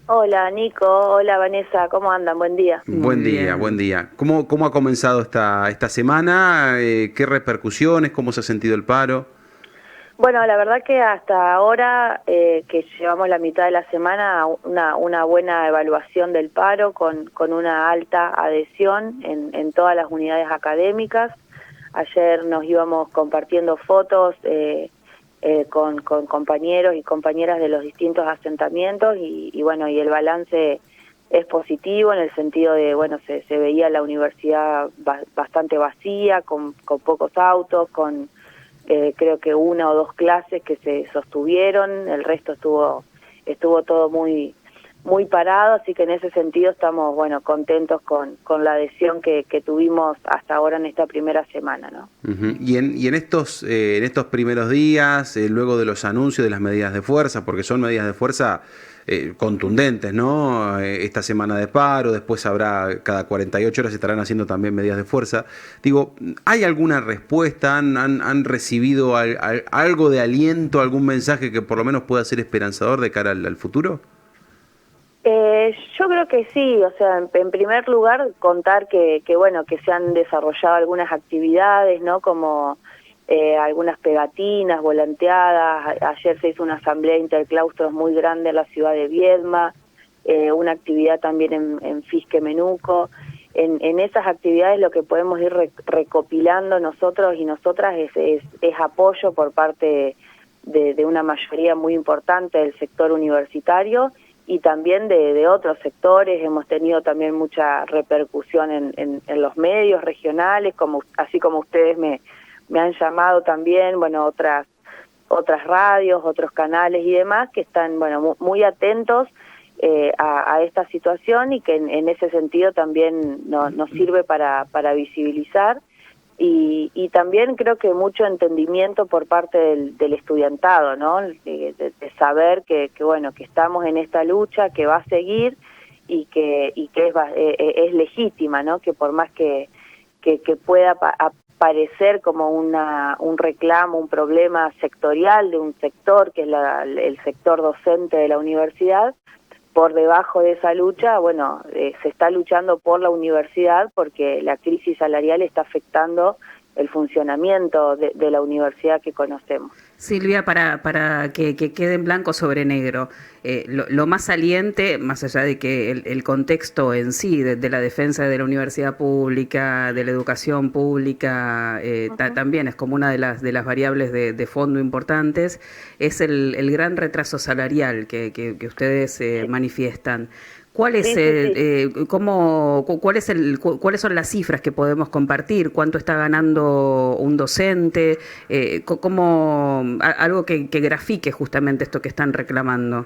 Hola Nico, hola Vanessa, ¿cómo andan? Buen día. Buen Muy día, buen bien. día. ¿Cómo ha comenzado esta semana? ¿Qué repercusiones? ¿Cómo se ha sentido el paro? Bueno, la verdad que hasta ahora, que llevamos la mitad de la semana, una buena evaluación del paro con una alta adhesión en todas las unidades académicas. Ayer nos íbamos compartiendo fotos con compañeros y compañeras de los distintos asentamientos y bueno, y el balance es positivo en el sentido de, bueno, se veía la universidad bastante vacía, con pocos autos, con creo que una o dos clases que se sostuvieron, el resto estuvo todo muy parado, así que en ese sentido estamos, bueno, contentos con la adhesión que tuvimos hasta ahora en esta primera semana, ¿no? Ujú. Y en estos primeros días, luego de los anuncios de las medidas de fuerza, porque son medidas de fuerza contundentes, ¿no? Esta semana de paro, después habrá cada 48 horas se estarán haciendo también medidas de fuerza. Digo, ¿hay alguna respuesta? ¿Han recibido algo de aliento, algún mensaje que por lo menos pueda ser esperanzador de cara al futuro? Yo creo que sí, o sea, en primer lugar contar que bueno, que se han desarrollado algunas actividades, ¿no? Como algunas pegatinas, volanteadas. Ayer se hizo una asamblea interclaustros muy grande en la ciudad de Viedma, una actividad también en Fisque Menuco. En esas actividades lo que podemos ir recopilando nosotros y nosotras es apoyo por parte de una mayoría muy importante del sector universitario y también de otros sectores. Hemos tenido también mucha repercusión en los medios regionales, así como ustedes me han llamado también, bueno, otras radios, otros canales y demás que están, bueno, muy atentos a esta situación y que en ese sentido también nos sirve para visibilizar y también creo que mucho entendimiento por parte del estudiantado, ¿no? De saber que bueno, que estamos en esta lucha, que va a seguir y que es legítima, ¿no? Que por más que pueda aparecer como un reclamo, un problema sectorial de un sector, que es el sector docente de la universidad, por debajo de esa lucha, bueno, se está luchando por la universidad porque la crisis salarial está afectando el funcionamiento de la universidad que conocemos. Silvia, para que quede en blanco sobre negro, lo más saliente, más allá de que el contexto en sí de la defensa de la universidad pública, de la educación pública, Ujú. también es como una de las variables de fondo importantes, es el gran retraso salarial que ustedes Sí, manifiestan. ¿Cuál es sí, sí, sí. cuáles son las cifras que podemos compartir? ¿Cuánto está ganando un docente? Algo que grafique justamente esto que están reclamando.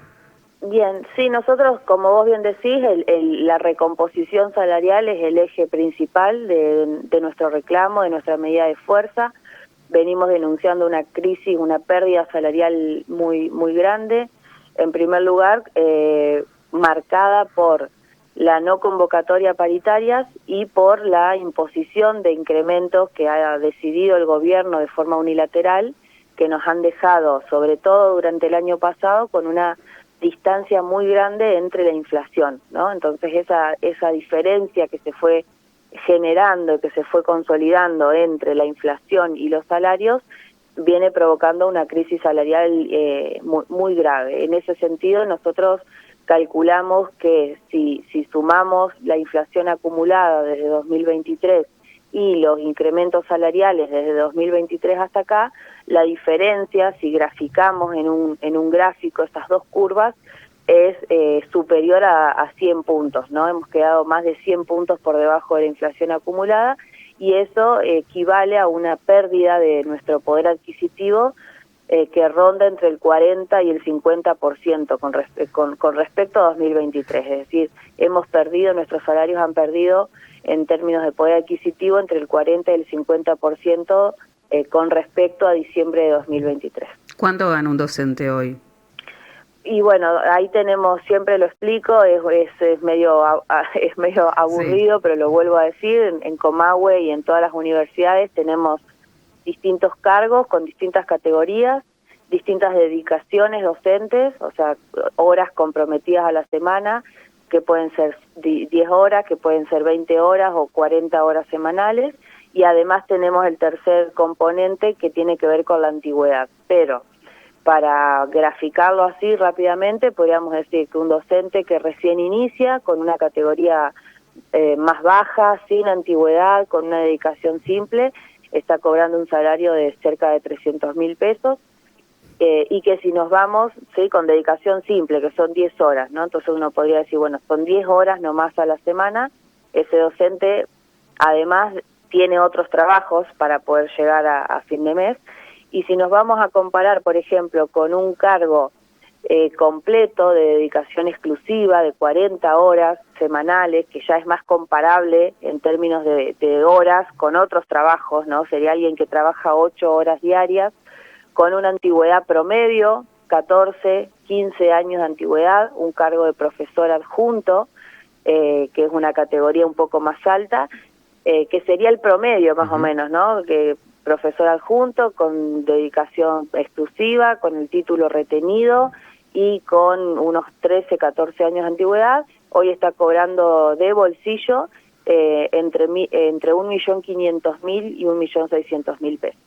Bien, sí, nosotros, como vos bien decís, la recomposición salarial es el eje principal de nuestro reclamo, de nuestra medida de fuerza. Venimos denunciando una crisis, una pérdida salarial muy grande. En primer lugar, marcada por la no convocatoria a paritarias y por la imposición de incrementos que ha decidido el gobierno de forma unilateral, que nos han dejado, sobre todo durante el año pasado, con una distancia muy grande entre la inflación, ¿no? Entonces esa diferencia que se fue generando, que se fue consolidando entre la inflación y los salarios, viene provocando una crisis salarial muy grave. En ese sentido, nosotros calculamos que si sumamos la inflación acumulada desde 2023 y los incrementos salariales desde 2023 hasta acá, la diferencia, si graficamos en un gráfico estas dos curvas, es superior a 100 puntos, ¿no? Hemos quedado más de 100 puntos por debajo de la inflación acumulada y eso equivale a una pérdida de nuestro poder adquisitivo que ronda entre el 40 y el 50% con respecto a 2023. Es decir, nuestros salarios han perdido en términos de poder adquisitivo entre el 40 y el 50% con respecto a diciembre de 2023. ¿Cuánto gana un docente hoy? Y bueno, ahí tenemos, siempre lo explico, es medio es medio Sí. aburrido, pero lo vuelvo a decir, en Comahue y en todas las universidades tenemos distintos cargos con distintas categorías distintas dedicaciones docentes, o sea, horas comprometidas a la semana, que pueden ser 10 horas, que pueden ser 20 horas o 40 horas semanales, y además tenemos el tercer componente que tiene que ver con la antigüedad. Pero para graficarlo así rápidamente, podríamos decir que un docente que recién inicia, con una categoría más baja, sin antigüedad, con una dedicación simple, está cobrando un salario de cerca de 300.000 pesos, y que si nos vamos, sí, con dedicación simple, que son 10 horas, ¿no? Entonces uno podría decir, bueno, son 10 horas nomás a la semana, ese docente además tiene otros trabajos para poder llegar a fin de mes, y si nos vamos a comparar, por ejemplo, con un cargo completo de dedicación exclusiva de 40 horas semanales, que ya es más comparable en términos de horas con otros trabajos, ¿no? Sería alguien que trabaja 8 horas diarias, con una antigüedad promedio, 14, 15 años de antigüedad, un cargo de profesor adjunto, que es una categoría un poco más alta, que sería el promedio más o menos, ¿no? Que profesor adjunto con dedicación exclusiva, con el título retenido y con unos 13, 14 años de antigüedad, hoy está cobrando de bolsillo entre 1.500.000 y 1.600.000 pesos.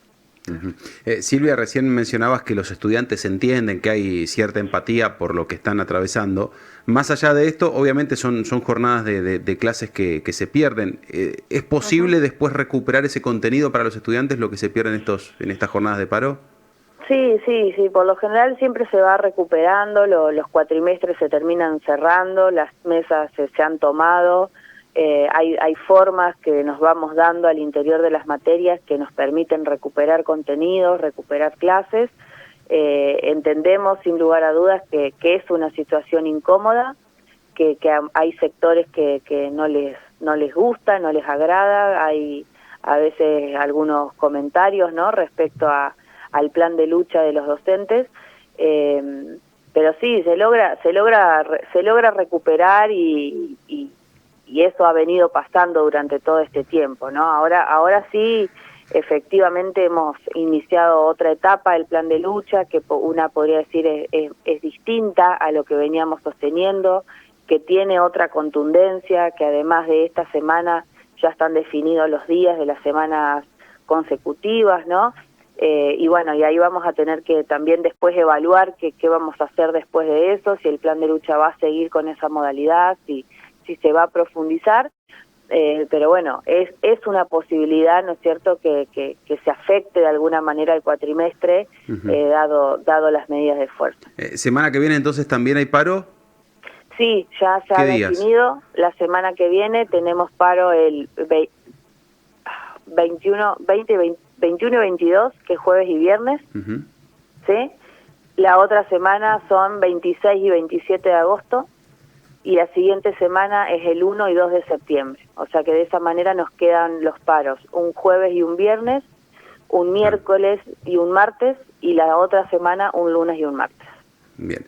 Silvia, recién mencionabas que los estudiantes entienden que hay cierta empatía por lo que están atravesando. Más allá de esto, obviamente son jornadas de clases que se pierden. ¿Es posible después recuperar ese contenido para los estudiantes, lo que se pierde en estas jornadas de paro? Sí, por lo general siempre se va recuperando, los cuatrimestres se terminan cerrando, las mesas se han tomado. Hay formas que nos vamos dando al interior de las materias que nos permiten recuperar contenidos, recuperar clases. Entendemos sin lugar a dudas que es una situación incómoda, que hay sectores que no les gusta, no les agrada, hay a veces algunos comentarios, ¿no?, respecto al plan de lucha de los docentes, pero sí, se logra recuperar y eso ha venido pasando durante todo este tiempo, ¿no? Ahora sí, efectivamente hemos iniciado otra etapa del plan de lucha, que una podría decir es distinta a lo que veníamos sosteniendo, que tiene otra contundencia, que además de esta semana ya están definidos los días de las semanas consecutivas, ¿no? Y bueno, y ahí vamos a tener que también después evaluar qué vamos a hacer después de eso, si el plan de lucha va a seguir con esa modalidad, si se va a profundizar, pero bueno, es una posibilidad, ¿no es cierto?, que se afecte de alguna manera el cuatrimestre, dado las medidas de fuerza. ¿Semana que viene entonces también hay paro? Sí, ya se ha definido. La semana que viene tenemos paro el 21 y 22, que es jueves y viernes, ¿sí? La otra semana son 26 y 27 de agosto, y la siguiente semana es el 1 y 2 de septiembre. O sea que de esa manera nos quedan los paros, un jueves y un viernes, un miércoles y un martes, y la otra semana un lunes y un martes. Bien.